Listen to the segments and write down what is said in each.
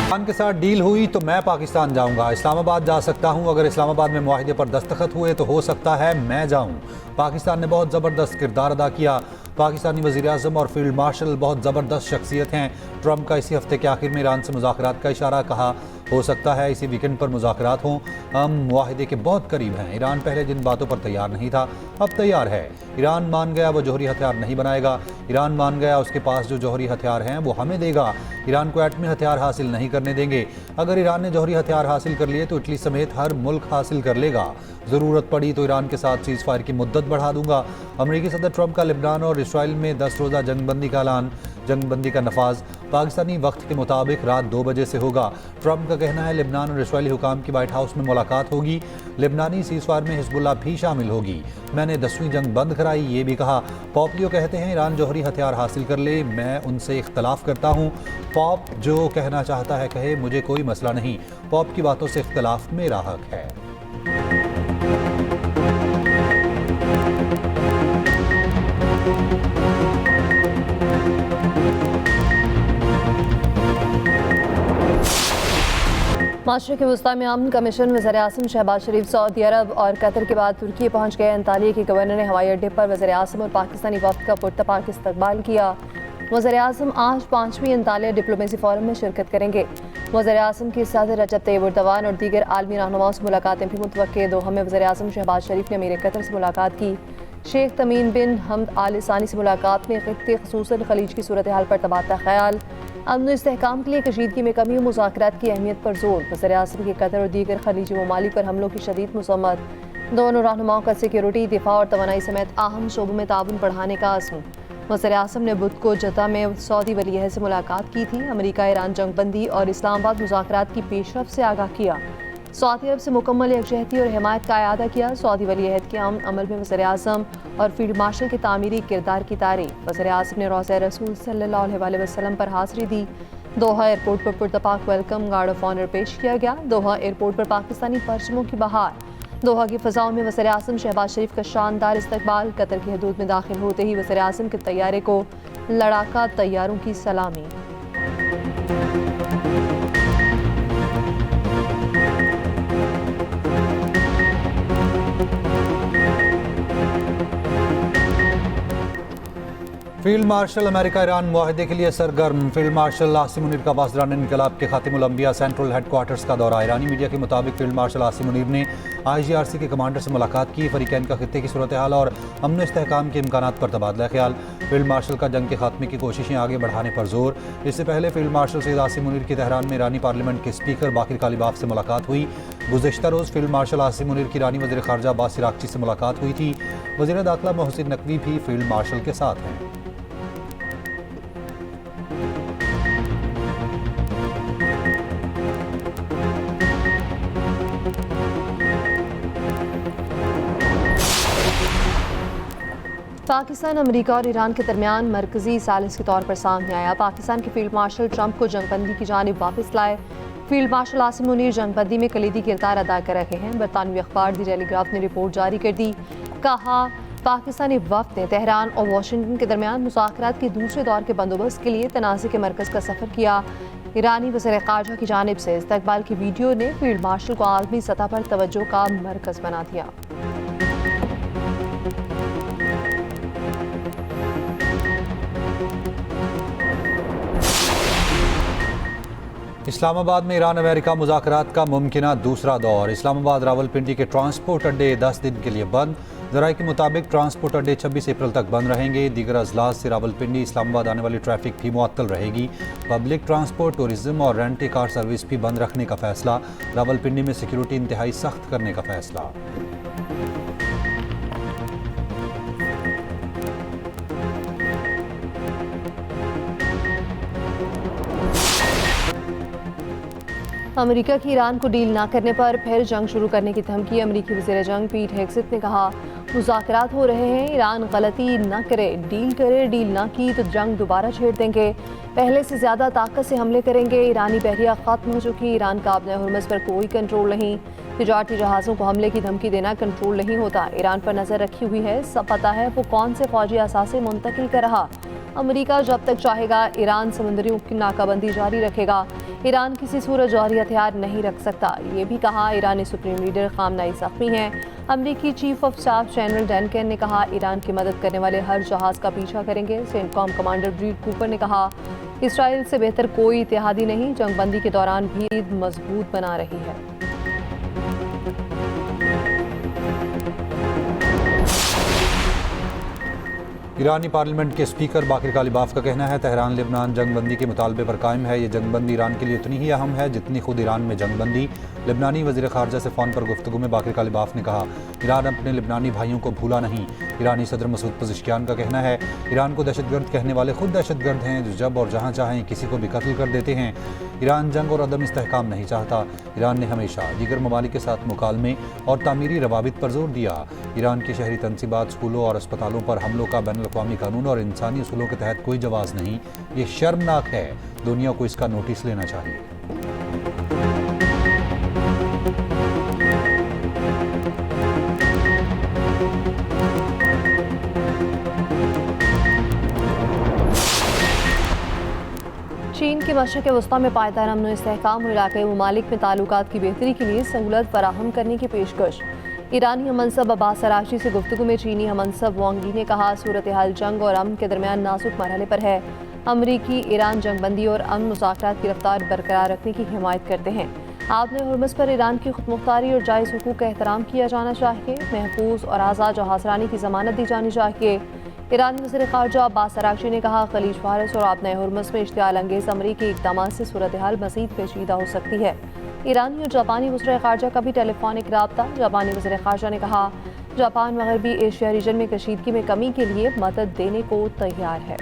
Iran के साथ deal हुई तो मैं पाकिस्तान जाऊंगा, इस्लामाबाद जा सकता हूं। अगर इस्लामाबाद में मुआहिदे पर दस्तखत हुए तो हो सकता है मैं जाऊं। पाकिस्तान ने बहुत ज़बरदस्त किरदार अदा किया। पाकिस्तानी वज़ीर-ए-आज़म और फील्ड मार्शल बहुत ज़बरदस्त शख्सियत हैं। ट्रंप का इसी हफ्ते के आखिर में ईरान से मुज़ाकरात का इशारा, कहा हो सकता है इसी वीकेंड पर मुज़ाकरात हों। हम मुआहिदे के बहुत करीब हैं। ईरान पहले जिन बातों पर तैयार नहीं था अब तैयार है। ईरान मान गया वो जौहरी हथियार नहीं बनाएगा। ईरान मान गया उसके पास जो जौहरी हथियार हैं वो हमें देगा। ईरान को एटमी हथियार हासिल नहीं करने देंगे। अगर ईरान ने जौहरी हथियार हासिल कर लिए तो इटली समेत हर मुल्क हासिल कर लेगा। ज़रूरत पड़ी तो ईरान के साथ सीज़ फायर की मुद्दत बढ़ा दूंगा। अमेरिकी सदर ट्रंप का लेबनान और इसराइल में 10 रोज़ा जंगबंदी का ऐलान। जंगबंदी का नफाज पाकिस्तानी वक्त के मुताबिक रात 2 बजे से होगा। ट्रंप का कहना है लेबनान और इसराइली हुकाम की व्हाइट हाउस में मुलाकात होगी। लेबनानी सीज़ फायर में हिजबुल्लाह भी शामिल होगी। मैंने 10वीं जंग बंद कराई, ये भी कहा। पॉपियो कहते हैं ईरान जौहरी हथियार हासिल कर ले, मैं उनसे इख्तलाफ करता हूँ। पॉप जो कहना चाहता है कहे, मुझे कोई मसला नहीं। पॉप की बातों से इख्तलाफ मेरा हक है। मशरिक़ वस्ता में अमन कमीशन वज़ीर-ए-आज़म शहबाज शरीफ सऊदी अरब और कतर के बाद तुर्की पहुँच गए। अंतालिया के गवर्नर ने हवाई अड्डे पर वज़ीर-ए-आज़म और पाकिस्तानी वफ़द का पुरतपाक इस्तकबाल किया। वज़ीर-ए-आज़म आज 5वीं अंतालिया डिप्लोमेसी फोरम में शिरकत करेंगे। वज़ीर-ए-आज़म के साथ रजब तैयब एर्दोगान और दीगर आलमी रहनुमाओं से मुलाकातें भी मुतवक्के। दोहा में वज़ीर-ए-आज़म शहबाज शरीफ ने अमीर कतर से मुलाकात की। शेख तमीम बिन हमद आल सानी से मुलाकात में खित्ते ख़ुसूसन खलीज की सूरत हाल पर तबादला ख्याल। अमन इस्तेहकाम के लिए कशीदगी में कमी और मुज़ाकरात की अहमियत पर जोर। वज़ीर-ए-आज़म के कतर और दीगर खलीजी ममालिक पर हमलों की शदीद मज़म्मत। दोनों रहनुमाओं का सिक्योरिटी, दिफा और तवानाई समेत अहम शोबों में ताउन बढ़ाने का अज़्म। वज़ीर-ए-आज़म ने बुध को जद्दा में सऊदी वली-ए-अहद से मुलाकात की थी। अमेरिका ईरान जंगबंदी और इस्लामाबाद मुज़ाकरात की पेशरफ से आगाह किया। सऊदी अरब से मुकम्मल यकजहती और हिमायत का अयादा किया। सऊदी वली-ए-अहद के अमन अमल में वज़ीर-ए-आज़म और फील्ड मार्शल के तामीरी किरदार की तारीफ। वज़ीर-ए-आज़म ने रोज़ा रसूल सल्लल्लाहु अलैहि वसल्लम पर हाज़िरी दी। दोहा एयरपोर्ट पर पुरतपाक वेलकम गार्ड ऑफ ऑनर पेश किया गया। दोहा एयरपोर्ट पर पाकिस्तानी परचमों की बहार। दोहा की फ़ज़ाओं में वज़ीर-ए-आज़म शहबाज शरीफ का शानदार इस्तकबाल। कतर की हदूद में दाखिल होते ही वज़ीर-ए-आज़म के तैयारे को लड़ाका तैयारों की सलामी। फील्ड मार्शल अमेरिका ईरान मुआहिदे के लिए सरगर्म। फील्ड मार्शल आसिम मुनीर का बाज़रान इनकलाब के खातिमुल अंबिया सेंट्रल हेडक्वार्टर्स का दौरा। ईरानी मीडिया के मुताबिक फील्ड मार्शल आसिम मुनीर ने IGRC के कमांडर से मुलाकात की। फरीकैन का खित्ते की सूरत हाल और अमन इस्तेहकाम के इम्कानात पर तबादला ख्याल। फील्ड मार्शल का जंग के खात्मे की कोशिशें आगे बढ़ाने पर जोर। इससे पहले फील्ड मार्शल सैयद आसिम मुनीर की तेहरान में ईरानी पार्लियामेंट के स्पीकर बाकिर कालिबाफ से मुलाकात हुई। गुज़िश्ता रोज़ फील्ड मार्शल आसिम मुनीर की ईरानी वज़ीर ख़ारजा अब्बास इराक़ची से मुलाकात हुई थी। वज़ीर दाखिला मोहसिन नकवी भी फील्ड मार्शल के साथ हैं। पाकिस्तान, अमेरिका और ईरान के दरमियान मरकजी सालिस के तौर पर सामने आया। पाकिस्तान के फील्ड मार्शल ट्रंप को जंगबंदी की जानिब वापस लाए। फील्ड मार्शल आसिम मुनीर जंगबंदी में कलीदी किरदार अदा कर रहे हैं। बरतानवी अखबार दी टेलीग्राफ ने रिपोर्ट जारी कर दी। कहा पाकिस्तानी वफ़द ने तेहरान और वाशिंगटन के दरमियान मुज़ाकरात के दूसरे दौर के बंदोबस्त के लिए तनाज़े के मरकज़ का सफ़र किया। ईरानी वज़ीर ख़ारजा की जानिब से इस्तकबाल की वीडियो ने फील्ड मार्शल को आलमी सतह पर तवज्जो का मरकज़ बना दिया। इस्लामाबाद में ईरान अमेरिका मुज़ाकरात का मुमकिना दूसरा दौर। इस्लामाबाद रावलपिंडी के ट्रांसपोर्ट अड्डे 10 दिन के लिए बंद। ज़राए के मुताबिक ट्रांसपोर्ट अड्डे 26 अप्रैल तक बंद रहेंगे। दीगर अजलास से रावलपिंडी इस्लामाबाद आने वाली ट्रैफिक भी मुअत्तल रहेगी। पब्लिक ट्रांसपोर्ट, टूरिज्म और रेंट ए कार सर्विस भी बंद रखने का फैसला। रावलपिंडी में सिक्योरिटी इंतहाई सख्त करने का फैसला। अमेरिका की ईरान को डील ना करने पर फिर जंग शुरू करने की धमकी। अमेरिकी वज़ीर जंग पीट हेगसेथ ने कहा मुज़ाकरात हो रहे हैं, ईरान गलती ना करे, डील ना की तो जंग दोबारा छेड़ देंगे, पहले से ज़्यादा ताकत से हमले करेंगे। ईरानी बहरिया ख़त्म हो चुकी, ईरान का अपने हुर्मस पर कोई कंट्रोल नहीं। तिजारती जहाज़ों को हमले की धमकी देना कंट्रोल नहीं होता। ईरान पर नज़र रखी हुई है, सब पता है वो कौन से फौजी असासे मुंतकिल कर रहा। अमेरिका जब तक चाहेगा ईरान समुद्रियों की नाकाबंदी जारी रखेगा। ईरान किसी सूरत जौहरी हथियार नहीं रख सकता। ये भी कहा ईरानी सुप्रीम लीडर खामनाई जख्मी हैं। अमरीकी chief of staff general Duncan ने कहा ईरान की मदद करने वाले हर जहाज का पीछा करेंगे। सेंटकॉम कमांडर ब्रीड कूपर ने कहा इसराइल से बेहतर कोई इत्तेहादी नहीं, जंगबंदी के दौरान भी मजबूत बना रही है। ईरानी पार्लियामेंट के स्पीकर बाकिर कालिबाफ का कहना है तेहरान लेबनान जंगबंदी के मुतालबे पर कायम है। ये जंगबंदी ईरान के लिए उतनी ही अहम है जितनी खुद ईरान में जंगबंदी। लेबनानी वज़ीर ख़ारजा से फ़ोन पर गुफ्तगू में बाकिर कालिबाफ ने कहा ईरान अपने लेबनानी भाइयों को भूला नहीं। ईरानी सदर मसूद पज़ेश्कियान का कहना है ईरान को दहशतगर्द कहने वाले खुद दहशतगर्द हैं जो जब और जहाँ चाहें किसी को भी कत्ल कर देते हैं। ईरान जंग और अदम इस्तेहकाम नहीं चाहता। ईरान ने हमेशा दीगर ममालिक के साथ मुकालमे और तामीरी रवाबित पर जोर दिया। ईरान की शहरी तनसीबात, स्कूलों और अस्पतालों पर हमलों का बैनुल-अक़वामी कानून और इंसानी उसूलों के तहत कोई जवाज़ नहीं। ये शर्मनाक है। दुनिया को इसका नोटिस लेना चाहिए। चीन के मशरक़ वस्ता में पायदार अमन और इस्तेहकाम और इलाक़ाई ममालिक में ताल्लुकात की बेहतरी के लिए सहूलत फराहम करने की पेशकश। ईरानी हमनसब अब्बास अरागची से गुफ्तगू में चीनी हमनसब वांग यी ने कहा सूरत हाल जंग और अमन के दरमियान नाजुक मरहले पर है। अमरीकी ईरान जंगबंदी और अमन मुज़ाकरात की रफ्तार बरकरार रखने की हिमायत करते हैं। आबने हुर्मुज़ पर ईरान की खुदमुख्तारी और जायज़ हुकूक का एहतराम किया जाना चाहिए। महफूज और आज़ाद जहाज़रानी की ज़मानत दी जानी चाहिए। ईरानी वज़ीर ख़ारजा अब्बास अरागची ने कहा खलीज फारस और आबने हुर्मुज़ में इश्तियाल अंगेज़ अमरीकी इक़दाम से सूरत हाल मज़ीद पेचीदा हो सकती है। ईरानी और जापानी वज़ीर ख़ारजा का भी टेलीफोनिक रब्ता। जापानी वज़ीर ख़ारजा ने कहा जापान मग़रबी एशिया रीजन में कशीदगी में कमी के लिए मदद देने को तैयार है।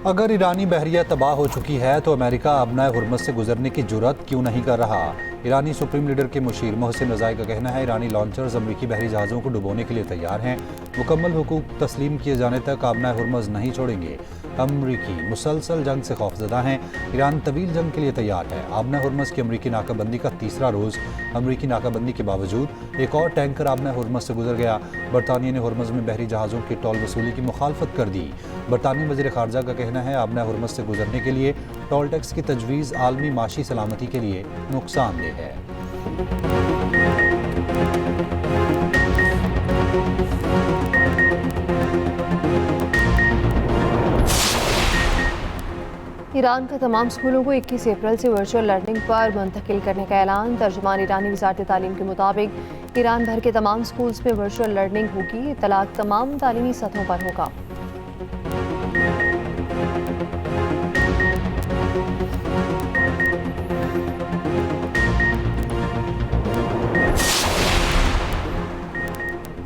अगर ईरानी बहरिया तबाह हो चुकी है तो अमेरिका अबनाए हुर्मुज़ से गुजरने की जुर्रत क्यों नहीं कर रहा। ईरानी सुप्रीम लीडर के मुशीर मोहसिन रज़ाई का कहना है ईरानी लॉन्चर्स अमरीकी बहरी जहाज़ों को डुबोने के लिए तैयार हैं। मुकम्मल हुकूक तस्लीम किए जाने तक अबनाए हुर्मुज़ नहीं छोड़ेंगे। अमरीकी मुसलसल जंग से खौफजदा हैं। ईरान तवील जंग के लिए तैयार है। आबनाए हुर्मुज़ की अमरीकी नाकाबंदी का तीसरा रोज़। अमरीकी नाकाबंदी के बावजूद एक और टैंकर आबनाए हुर्मुज़ से गुजर गया। बरतानिया ने हुर्मुज़ में बहरी जहाज़ों की टोल वसूली की मुखालफत कर दी। बरतानी वज़ीर ख़ारजा का कहना है आबनाए हुर्मुज़ से गुजरने के लिए टोल टैक्स की तजवीज़ आलमी माशी सलामती के लिए नुकसानदेह है। ईरान का तमाम स्कूलों को 21 अप्रैल से वर्चुअल लर्निंग पर मुंतकिल करने का ऐलान। तर्जुमान ईरानी वज़ारत तालीम के मुताबिक ईरान भर के तमाम स्कूल्स में वर्चुअल लर्निंग होगी। इत्तलाक तमाम तालीमी सतहों पर होगा।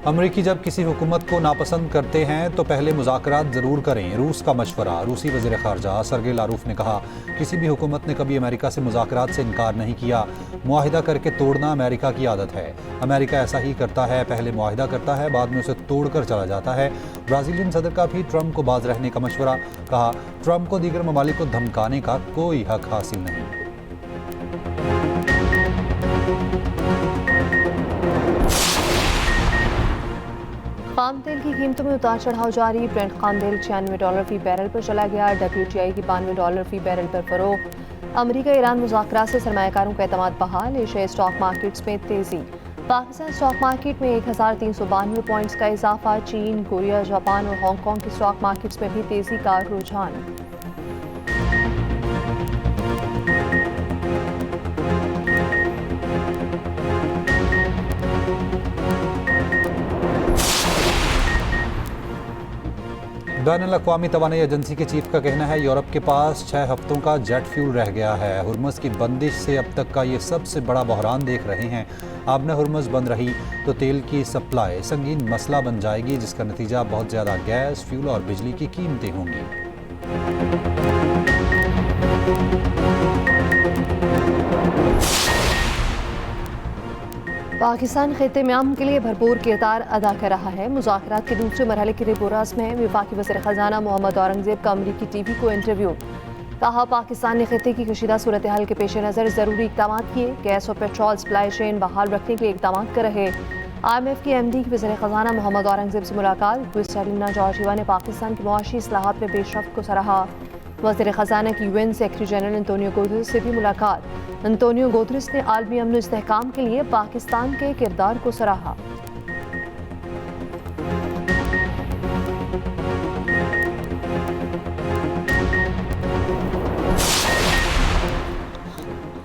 अमरीकी जब किसी हुकूमत को नापसंद करते हैं तो पहले मुज़ाकरात ज़रूर करें। रूस का मशवरा। रूसी वज़ीर ख़ारजा सरगे लारूफ ने कहा किसी भी हुकूमत ने कभी अमेरिका से मुज़ाकरात से इनकार नहीं किया। मुआहिदा करके तोड़ना अमेरिका की आदत है। अमेरिका ऐसा ही करता है, पहले मुआहिदा करता है, बाद में उसे तोड़ कर चला जाता है। ब्राज़ीलियन सदर का भी ट्रंप को बाज रहने का मशवरा। कहा ट्रंप को दीगर ममालिक को धमकाने का कोई हक हासिल नहीं। खाम तेल की कीमतों में उतार चढ़ाव जारी। ब्रेंट खाम तेल $96 फी बैरल पर चला गया। WTI की $92 फी बैरल पर फरोख्त। अमरीका ईरान मुज़ाकरात से सरमायाकारों का एतमाद बहाल। एशियाई स्टॉक मार्केट्स में तेजी। पाकिस्तान स्टॉक मार्केट में 1392 पॉइंट्स का इजाफा। चीन, कोरिया, जापान और हांगकॉन्ग के स्टॉक मार्केट्स में भी तेजी का रुझान। बैनुल-अक़वामी तवानाई एजेंसी के चीफ का कहना है यूरोप के पास 6 हफ्तों का जेट फ्यूल रह गया है। हुर्मुज़ की बंदिश से अब तक का ये सबसे बड़ा बहरान देख रहे हैं। आबना हुर्मुज़ बंद रही तो तेल की सप्लाई संगीन मसला बन जाएगी, जिसका नतीजा बहुत ज़्यादा गैस, फ्यूल और बिजली की कीमतें होंगी। पाकिस्तान खित्ते में अमन के लिए भरपूर किरदार अदा कर रहा है। मुज़ाकरात के दूसरे मरहले के रिपोर्ट्स में वफाकी वज़ीर ख़ज़ाना मोहम्मद औरंगज़ेब का अमरीकी टीवी को इंटरव्यू। कहा पाकिस्तान ने खित्ते की कशीदा सूरत हाल के पेश नज़र ज़रूरी इक़दाम किए। गैस और पेट्रोल सप्लाई चेन बहाल रखने के लिए इक़दाम कर रहे। IMF की MD की वज़ीर ख़ज़ाना मोहम्मद औरंगज़ेब से मुलाकात। क्रिस्टालिना जॉर्जिवा ने पाकिस्तान की मुआशी इस्लाहात में पेशरफ्त को सराहा। वज़ीर ख़ज़ाना की UN secretary general Antonio Guterres से भी मुलाकात। एंटोनियो गुतेरेस ने आलमी अमन इस्तेहकाम के लिए पाकिस्तान के किरदार को सराहा।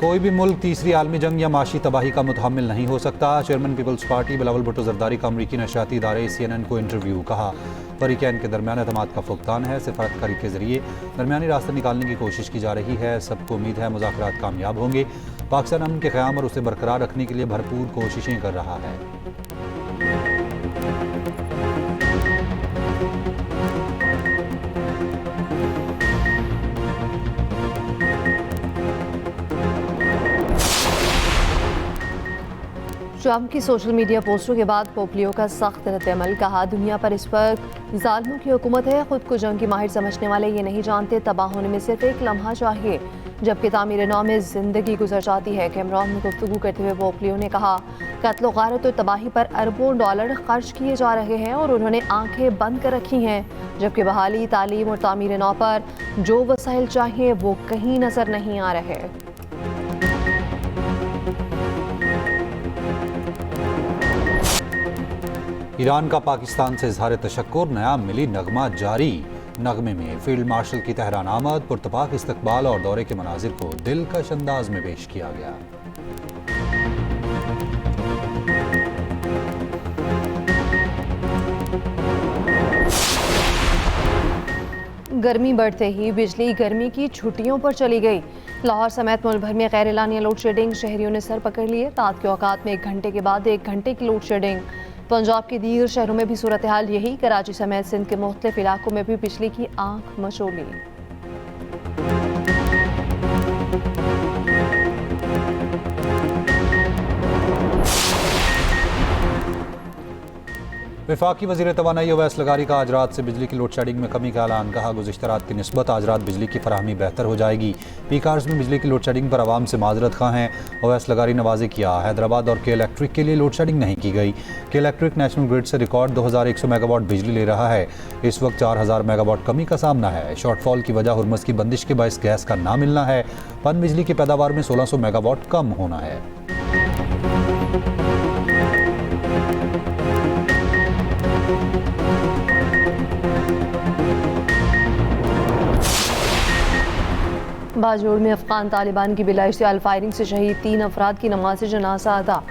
कोई भी मुल्क तीसरी आलमी जंग या माशी तबाही का मुतहम्मिल नहीं हो सकता। Chairman people's party Bilawal Bhutto Zardari का अमरीकी नशरियाती इदारे CNN को इंटरव्यू। कहा, फरीकैन के दरमियान एतमाद का फुकदान है। सिफारतकारी के जरिए दरमियानी रास्ता निकालने की कोशिश की जा रही है। सबको उम्मीद है मुज़ाकरात कामयाब होंगे। पाकिस्तान अमन के क़याम और उसे बरकरार रखने के लिए भरपूर कोशिशें कर रहा है। ट्रंप की सोशल मीडिया पोस्टों के बाद पोम्पियो का सख्त रद्द-ए-अमल। कहा, दुनिया पर इस वक्त जालिमों की हुकूमत है। खुद को जंग की माहिर समझने वाले ये नहीं जानते तबाह होने में सिर्फ एक लम्हा चाहिए जबकि तामीर नौ में जिंदगी गुजर जाती है। कैमरून में गुफ्तगू करते हुए पोम्पियो ने कहा, कत्ल गारत और तबाही पर अरबों डॉलर खर्च किए जा रहे हैं और उन्होंने आंखें बंद कर रखी हैं, जबकि बहाली, तालीम और तामीर नौ पर जो वसाइल चाहिए वो कहीं नजर नहीं आ रहे। ईरान का पाकिस्तान से इजहार तशक्कुर, नया मिली नगमा जारी। नगमे में फील्ड मार्शल की तेहरान आमद, पुरतपाक इस्तकबाल और दौरे के मनाजिर को दिलकश अंदाज में पेश किया गया। गर्मी बढ़ते ही बिजली गर्मी की छुट्टियों पर चली गई। लाहौर समेत मुल्क भर में गैर एलानिया लोड शेडिंग, शहरियों ने सर पकड़ लिए। रात के औकात में 1 घंटे के बाद 1 घंटे की लोड शेडिंग। पंजाब के दीगर शहरों में भी सूरत हाल यही। कराची समेत सिंध के मुख्तलिफ इलाकों में भी बिजली की आंख मचोली। वफाकी वज़ीर तवानाई ओवैस लगारी का आज रात से बिजली की लोड शेडिंग में कमी का ऐलान। कहा, गुज़िश्ता रात की निस्बत आज रात बिजली की फराहमी बेहतर हो जाएगी। पीक आवर्स में बिजली की लोड शेडिंग पर आवाम से माजरत खां हैं। ओवैस लगारी ने वाज़ेह किया, हैदराबाद और के इलेक्ट्रिक के लिए लोड शेडिंग नहीं की गई। के इलेक्ट्रिक नेशनल ग्रिड से रिकॉर्ड 2100 मेगावाट बिजली ले रहा है। इस वक्त 4000 मेगावाट कमी का सामना है। शॉर्टफॉल की वजह हुर्मुज़ की बंदिश के बायस गैस का ना मिलना है। पन बिजली की पैदावार में 1600 मेगावाट कम होना है। बाजोड़ में अफगान तालिबान की बिलाइश्तियाल फायरिंग से शहीद 3 अफराद की नमाज जनाजा अदा।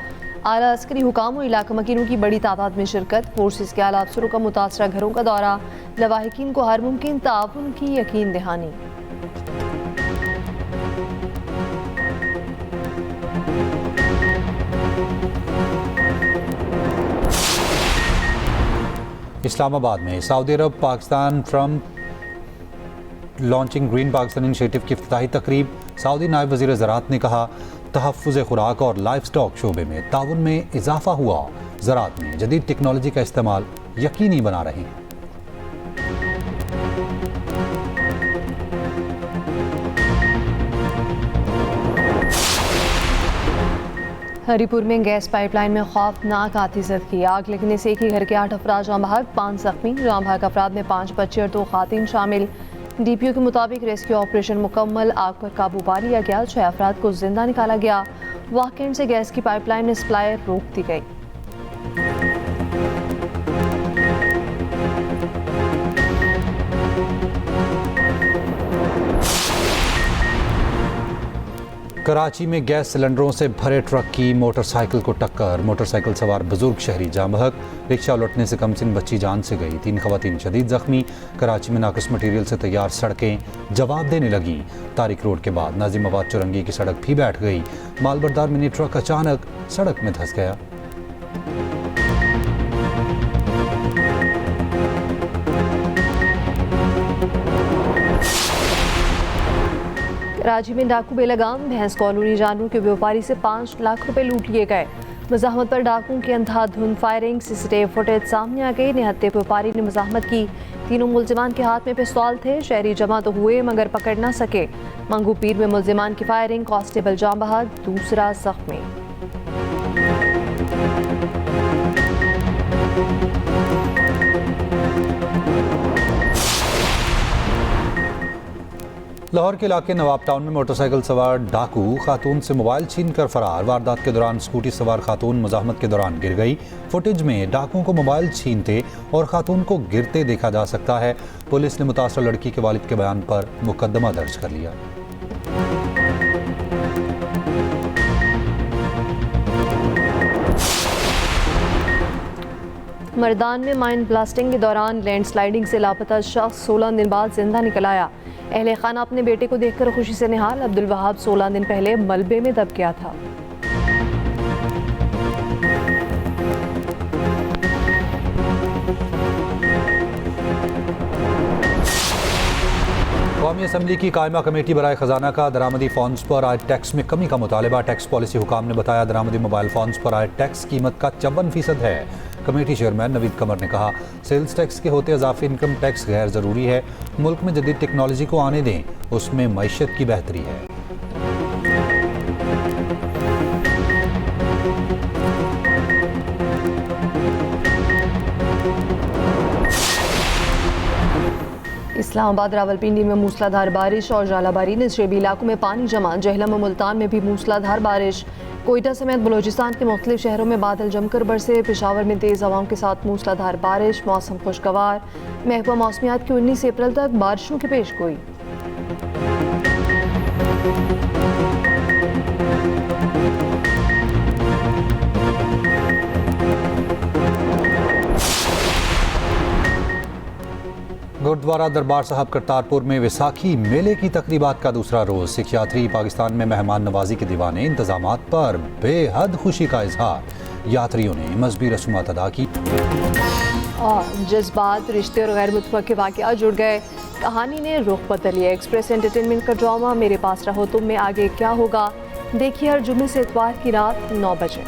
आला अस्करी हुकाम और इलाका मकीनों की बड़ी तादाद में शिरकत। फोर्सेस के आला अफसरों का मुतासरा घरों का दौरा। लवाहिकीन को हर मुमकिन ताउन की यकीन दहानी। इस्लामाबाद में सऊदी अरब Pakistan Trump launching green Pakistan initiative की इफ्तिताही तकरीब। सऊदी नायब वज़ीर ज़राअत ने कहा, तहफ़्फ़ुज़ खुराक और लाइफ स्टॉक शोबे में ताउन में इजाफा हुआ। ज़राअत में जदीद टेक्नोलॉजी का इस्तेमाल यकीनी बना रहे हैं। हरीपुर में गैस पाइपलाइन में खौफनाक आतिशत की आग लगने से एक ही घर के 8 अफराद जाँ बहक, 5 जख्मी। जाँ बहक अफराद में 5 बच्चे और 2 खातिन शामिल। DPO के मुताबिक रेस्क्यू ऑपरेशन मुकम्मल, आग पर काबू पा लिया गया। 6 अफराद को जिंदा निकाला गया। वाक़े से गैस की पाइपलाइन में सप्लाई रोक दी गई। कराची में गैस सिलेंडरों से भरे ट्रक की मोटरसाइकिल को टक्कर। मोटरसाइकिल सवार बुजुर्ग शहरी जाँ बहक, रिक्शा उलटने से कमसिन बच्ची जान से गई। 3 खवातीन शदीद जख्मी। कराची में नाक़िस मटीरियल से तैयार सड़कें जवाब देने लगी। तारिक रोड के बाद नाजिमाबाद चुरंगी की सड़क भी बैठ गई। मालबरदार मिनी ट्रक अचानक सड़क में धंस गया। कराची में डाकू बेलगाम, भैंस कॉलोनी जानवरों के व्यापारी से 5 लाख रुपए लूट लिए गए। मज़ाहमत पर डाकुओं की अंधाधुंध फायरिंग, CCTV फुटेज सामने आ गई। निहत्ते व्यापारी ने मज़ाहमत की। तीनों मुलजिमान के हाथ में पिस्तौल थे। शहरी जमा तो हुए मगर पकड़ न सके। मंगू पीर में मुलजिमान की फायरिंग, कांस्टेबल जाँ बहक, दूसरा जख्मी। लाहौर के इलाके नवाब टाउन में मोटरसाइकिल सवार डाकू खातून से मोबाइल छीनकर फरार। वारदात के दौरान स्कूटी सवार खातून मुजाहमत के दौरान गिर गई। फुटेज में डाकुओं को मोबाइल छीनते और खातून को गिरते देखा जा सकता है। पुलिस ने मुतासर लड़की के वालिद के बयान पर मुकदमा दर्ज कर लिया। मर्दान में माइन ब्लास्टिंग के दौरान लैंडस्लाइडिंग से लापता शख्स 16 दिन बाद जिंदा निकल आया। अहले खाना अपने बेटे को देखकर खुशी से निहाल। अब्दुल वहाब 16 दिन पहले मलबे में दब गया था। कौमी असम्बली की कायमा कमेटी बराए खजाना का दरामदी फ़ोन्स पर आए टैक्स में कमी का मुतालबा। टैक्स पॉलिसी हुकाम ने बताया दरामदी मोबाइल फ़ोन्स पर आए टैक्स कीमत का 54% है। कमेटी चेयरमैन नवीद कमर ने कहा सेल्स टैक्स के होते इजाफी इनकम टैक्स गैर ज़रूरी है। मुल्क में जदीद टेक्नोलॉजी को आने दें, उसमें मईशत की बेहतरी है। इस्लामाबाद रावलपिंडी में मूसलाधार बारिश और जालाबारी। नशेबी इलाकों में पानी जमा। जहलम और मुल्तान में भी मूसलाधार बारिश। कोयटा समेत बलोचिस्तान के मुख्तलिफ शहरों में बादल जमकर बरसे। पेशावर में तेज़ हवाओं के साथ मूसलाधार बारिश। मौसम खुशगवार। महकमा मौसमियात की 19 अप्रैल तक बारिशों की पेशगोई। गुरुद्वारा दरबार साहब करतारपुर में वैसाखी मेले की तकरीबात का दूसरा रोज़। सिख यात्री पाकिस्तान में मेहमान नवाजी के दीवाने। इंतजामात पर बेहद खुशी का इजहार। यात्रियों ने मजहबी रस्मात अदा की और जज्बात, रिश्ते और गैर मुतवक्के वाक़यात जुड़ गए। कहानी ने रुख बदल लिया। एक्सप्रेस एंटरटेनमेंट का ड्रामा मेरे पास रहो तुम में आगे क्या होगा, देखिए हर जुम्मे से इतवार की रात 9 बजे।